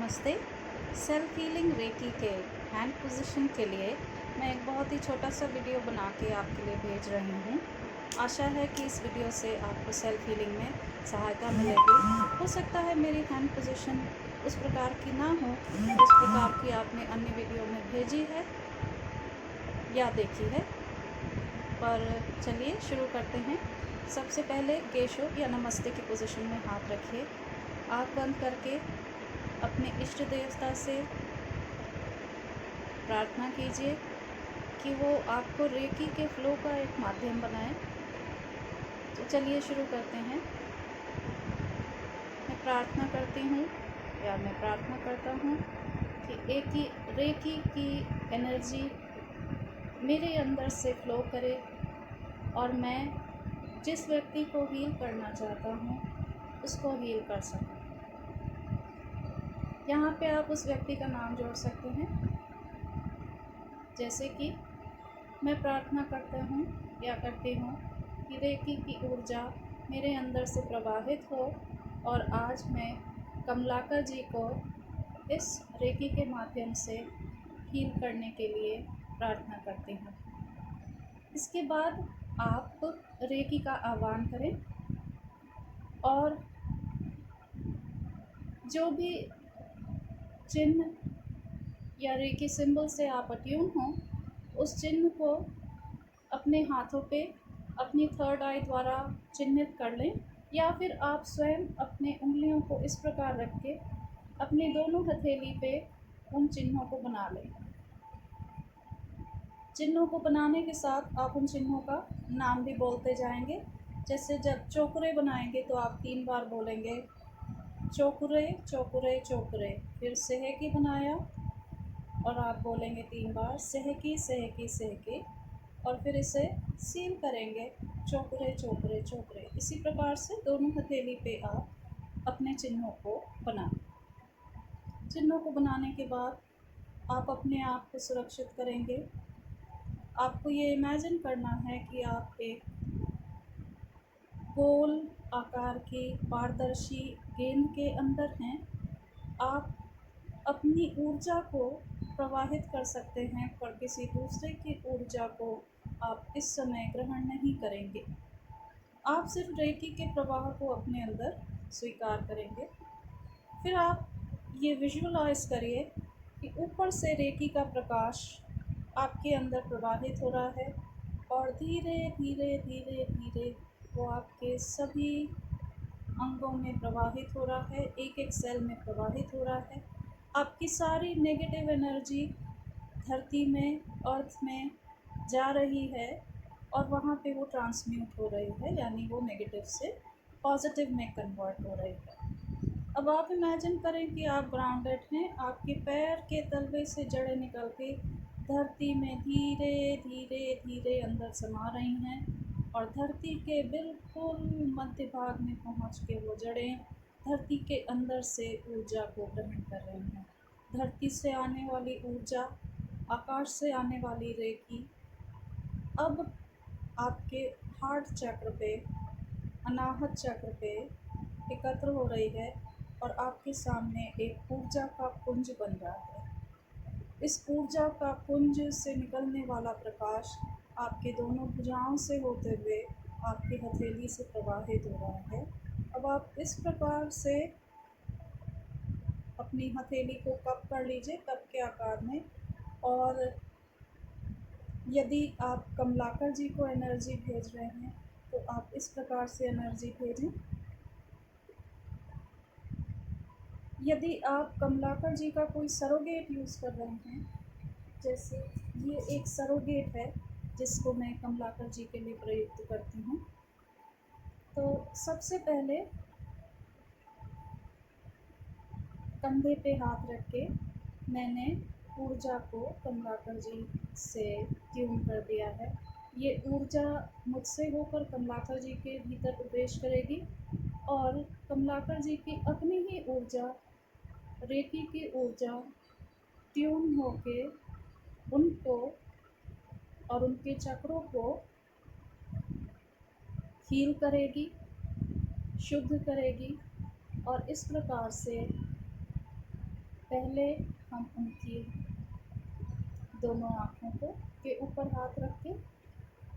नमस्ते। Self healing recce के hand position के लिए मैं एक बहुत ही छोटा सा वीडियो बना के आपके लिए भेज रही हूँ। आशा है कि इस वीडियो से आपको सेल्फ हीलिंग में सहायता मिलेगी। हो सकता है मेरी हैंड पोजीशन उस प्रकार की ना हो जिस प्रकार की आपने अन्य वीडियो में भेजी है या देखी है, पर चलिए शुरू करते हैं। सबसे पहले केशो या नमस्ते की पोजीशन में हाथ रखिए। आँख बंद करके अपने इष्ट देवता से प्रार्थना कीजिए कि वो आपको रेकी के फ्लो का एक माध्यम बनाए। तो चलिए शुरू करते हैं। मैं प्रार्थना करती हूँ या मैं प्रार्थना करता हूँ कि रेकी की एनर्जी मेरे अंदर से फ्लो करे और मैं जिस व्यक्ति को हील करना चाहता हूँ उसको हील कर सकूँ। यहाँ पे आप उस व्यक्ति का नाम जोड़ सकते हैं, जैसे कि मैं प्रार्थना करता हूँ या करती हूँ कि रेकी की ऊर्जा मेरे अंदर से प्रवाहित हो और आज मैं कमलाकर जी को इस रेकी के माध्यम से हील करने के लिए प्रार्थना करती हूँ। इसके बाद आप रेकी का आह्वान करें और जो भी चिन्ह या रेकी सिंबल से आप अट्यून हों उस चिन्ह को अपने हाथों पे अपनी थर्ड आई द्वारा चिन्हित कर लें, या फिर आप स्वयं अपने उंगलियों को इस प्रकार रख के अपनी दोनों हथेली पे उन चिन्हों को बना लें। चिन्हों को बनाने के साथ आप उन चिन्हों का नाम भी बोलते जाएंगे। जैसे जब चोकुरे बनाएंगे तो आप 3 बार बोलेंगे चोकुरे चोकुरे चोकुरे। फिर सेहकी बनाया और आप बोलेंगे 3 बार सेहकी सेहकी सेहकी, और फिर इसे सील करेंगे चोकुरे चोकुरे चोकुरे। इसी प्रकार से दोनों हथेली पे आप अपने चिन्हों को बनाएं। चिन्हों को बनाने के बाद आप अपने आप को सुरक्षित करेंगे। आपको ये इमेजिन करना है कि आप एक गोल आकार की पारदर्शी गेंद के अंदर हैं। आप अपनी ऊर्जा को प्रवाहित कर सकते हैं, पर किसी दूसरे की ऊर्जा को आप इस समय ग्रहण नहीं करेंगे। आप सिर्फ रेकी के प्रवाह को अपने अंदर स्वीकार करेंगे। फिर आप ये विजुअलाइज करिए कि ऊपर से रेकी का प्रकाश आपके अंदर प्रवाहित हो रहा है और धीरे धीरे धीरे धीरे वो आपके सभी अंगों में प्रवाहित हो रहा है, एक एक सेल में प्रवाहित हो रहा है। आपकी सारी नेगेटिव एनर्जी धरती में, अर्थ में जा रही है और वहाँ पे वो ट्रांसम्यूट हो रही है, यानी वो नेगेटिव से पॉजिटिव में कन्वर्ट हो रही है। अब आप इमेजिन करें कि आप ग्राउंडेड हैं। आपके पैर के तलवे से जड़ें निकल के धरती में धीरे धीरे धीरे अंदर समा रही हैं और धरती के बिल्कुल मध्य भाग में पहुंच के वो जड़ें धरती के अंदर से ऊर्जा को ग्रहण कर रही हैं। धरती से आने वाली ऊर्जा, आकाश से आने वाली रेकी अब आपके हार्ट चक्र पे, अनाहत चक्र पे एकत्र हो रही है और आपके सामने एक ऊर्जा का पुंज बन रहा है। इस ऊर्जा का पुंज से निकलने वाला प्रकाश आपके दोनों भुजाओं से होते हुए आपकी हथेली से प्रवाहित हो रहा है। अब आप इस प्रकार से अपनी हथेली को कप कर लीजिए, कप के आकार में, और यदि आप कमलाकर जी को एनर्जी भेज रहे हैं तो आप इस प्रकार से एनर्जी भेजें। यदि आप कमलाकर जी का कोई सरोगेट यूज़ कर रहे हैं, जैसे ये एक सरोगेट है जिसको मैं कमलाकर जी के लिए प्रयुक्त करती हूँ, तो सबसे पहले कंधे पे हाथ रख के मैंने ऊर्जा को कमलाकर जी से ट्यून कर दिया है। ये ऊर्जा मुझसे होकर कमलाकर जी के भीतर प्रवेश करेगी और कमलाकर जी की अपनी ही ऊर्जा, रेकी की ऊर्जा ट्यून होके उनको और उनके चक्रों को हील करेगी, शुद्ध करेगी और इस प्रकार से पहले हम उनकी दोनों आँखों के ऊपर हाथ रख के,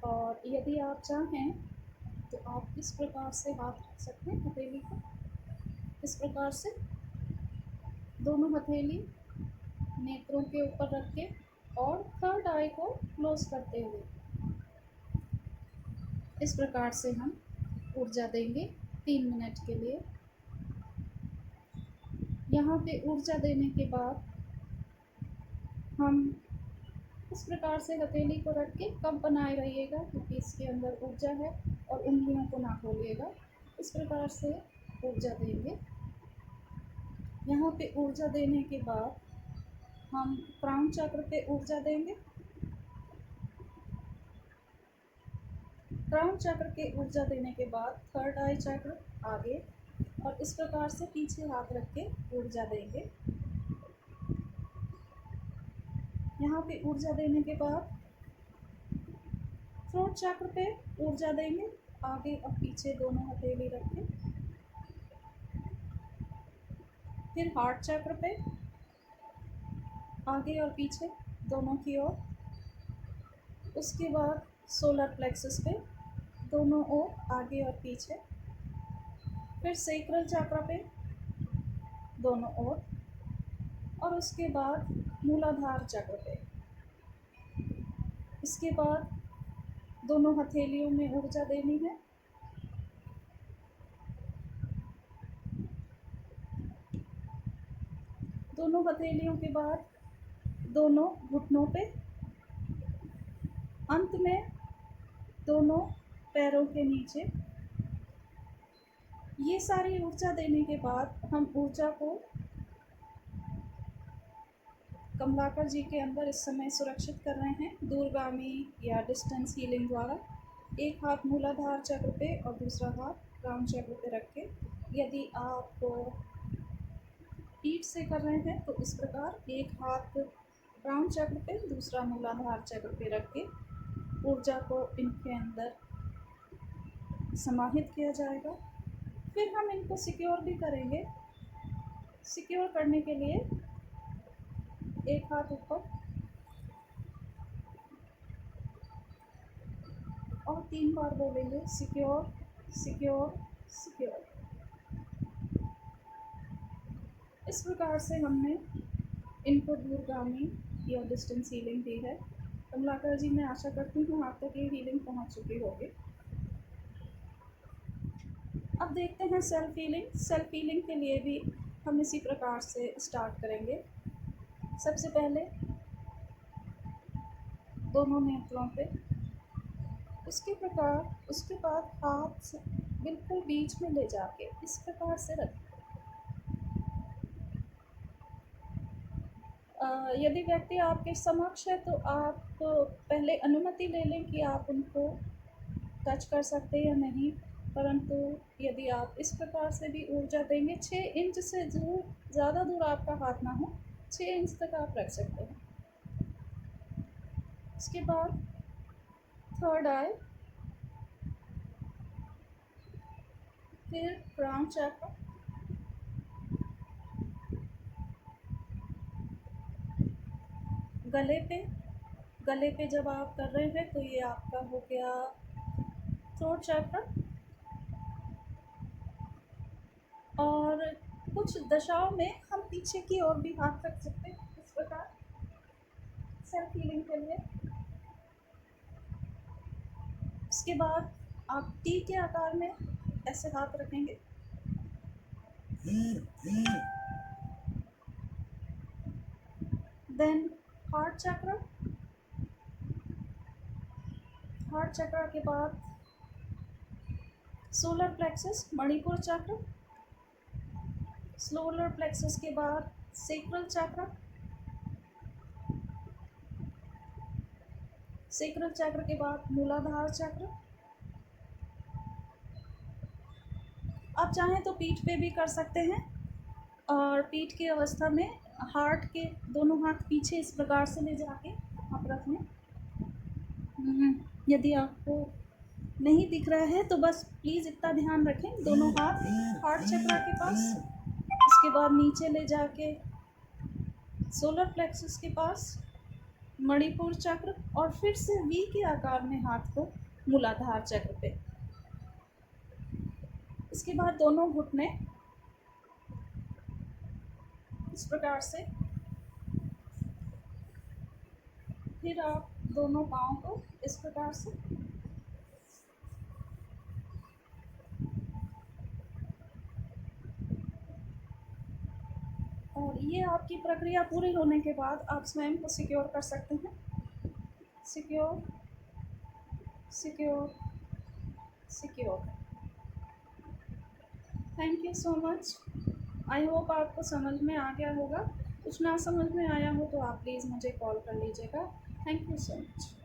और यदि आप चाहें तो आप इस प्रकार से हाथ रख सकते हैं हथेली को, इस प्रकार से दोनों हथेली नेत्रों के ऊपर रख के और थर्ड आई को क्लोज करते हुए इस प्रकार से हम ऊर्जा देंगे 3 मिनट के लिए। यहाँ पे ऊर्जा देने के बाद हम इस प्रकार से हथेली को रख के कब बनाए रहिएगा, क्योंकि इसके अंदर ऊर्जा है, और उंगलियों को ना खोलिएगा। इस प्रकार से ऊर्जा देंगे। यहाँ पे ऊर्जा देने के बाद हम क्राउन चक्र पे ऊर्जा देंगे। क्राउन चक्र के ऊर्जा देने के बाद थर्ड आई चक्र आगे, और इस प्रकार से पीछे हाथ रख के ऊर्जा देंगे। यहाँ पे ऊर्जा देने के बाद थ्रोट चक्र पे ऊर्जा देंगे, आगे और पीछे दोनों हथेली रख के। फिर हार्ट चक्र पे आगे और पीछे दोनों की ओर। उसके बाद सोलर प्लेक्सस पे दोनों ओर आगे और पीछे। फिर सैक्रल चक्र पे दोनों ओर, और उसके बाद मूलाधार चक्र पे। इसके बाद दोनों हथेलियों में ऊर्जा देनी है। दोनों हथेलियों के बाद दोनों घुटनों पे, अंत में दोनों पैरों के नीचे। ये सारी ऊर्जा देने के बाद हम ऊर्जा को कमलाकर जी के अंदर इस समय सुरक्षित कर रहे हैं दूरगामी या डिस्टेंस हीलिंग द्वारा। एक हाथ मूलाधार चक्र पे और दूसरा हाथ क्राउन चक्र पे रख के। यदि आप पीठ से कर रहे हैं तो इस प्रकार एक हाथ क्राउन चक्र पे, दूसरा मूलाधार चक्र पे रख के ऊर्जा को इनके अंदर समाहित किया जाएगा। फिर हम इनको सिक्योर भी करेंगे। सिक्योर करने के लिए एक हाथ ऊपर और 3 बार बोलेंगे सिक्योर सिक्योर सिक्योर। इस प्रकार से हमने इनको दूरगामी या डिस्टेंस हीलिंग दी है। कमलाकर जी, मैं आशा करती हूँ आप तक ये हीलिंग पहुँच चुकी होगी। अब देखते हैं सेल्फ हीलिंग। सेल्फ हीलिंग के लिए भी हम इसी प्रकार से स्टार्ट करेंगे। सबसे पहले दोनों नेत्रों पे, उसके बाद हाथ से बिल्कुल बीच में ले जाके इस प्रकार से रखें। यदि व्यक्ति आपके समक्ष है तो आप पहले अनुमति ले लें कि आप उनको टच कर सकते हैं या नहीं, परंतु यदि आप इस प्रकार से भी ऊर्जा देंगे, 6 इंच से ज़्यादा दूर आपका हाथ ना हो, 6 इंच तक आप रख सकते हैं। इसके बाद थर्ड आई, फिर क्राउन चक्र, गले पे जब आप कर रहे हैं तो ये आपका हो गया थ्रोट चक्र। और कुछ दशाओं में हम पीछे की ओर भी हाथ रख सकते हैं इस प्रकार सेल्फ हीलिंग के लिए। उसके बाद आप टी के आकार में ऐसे हाथ रखेंगे। देन हार्ट चक्र के बाद सोलर प्लेक्सस, मणिपुर चक्र, सोलर प्लेक्सस के बाद सैक्रल चक्र, सैक्रल चक्र के बाद मूलाधार चक्र। आप चाहें तो पीठ पे भी कर सकते हैं, और पीठ की अवस्था में हार्ट के दोनों हाथ पीछे इस प्रकार से ले जाके आप रख लें। यदि आपको नहीं दिख रहा है तो बस प्लीज़ इतना ध्यान रखें, दोनों हाथ हार्ट चक्र के पास, इसके बाद नीचे ले जाके सोलर प्लेक्सस के पास, मणिपुर चक्र, और फिर से वी के आकार में हाथ को मूलाधार चक्र पे। इसके बाद दोनों घुटने इस प्रकार से, फिर आप दोनों पाँव को इस प्रकार से, और ये आपकी प्रक्रिया पूरी होने के बाद आप स्वयं को सिक्योर कर सकते हैं। Secure, secure, secure. Thank you so much. I hope आपको समझ में आ गया होगा। कुछ ना समझ में आया हो तो आप प्लीज़ मुझे कॉल कर लीजिएगा। Thank you so much.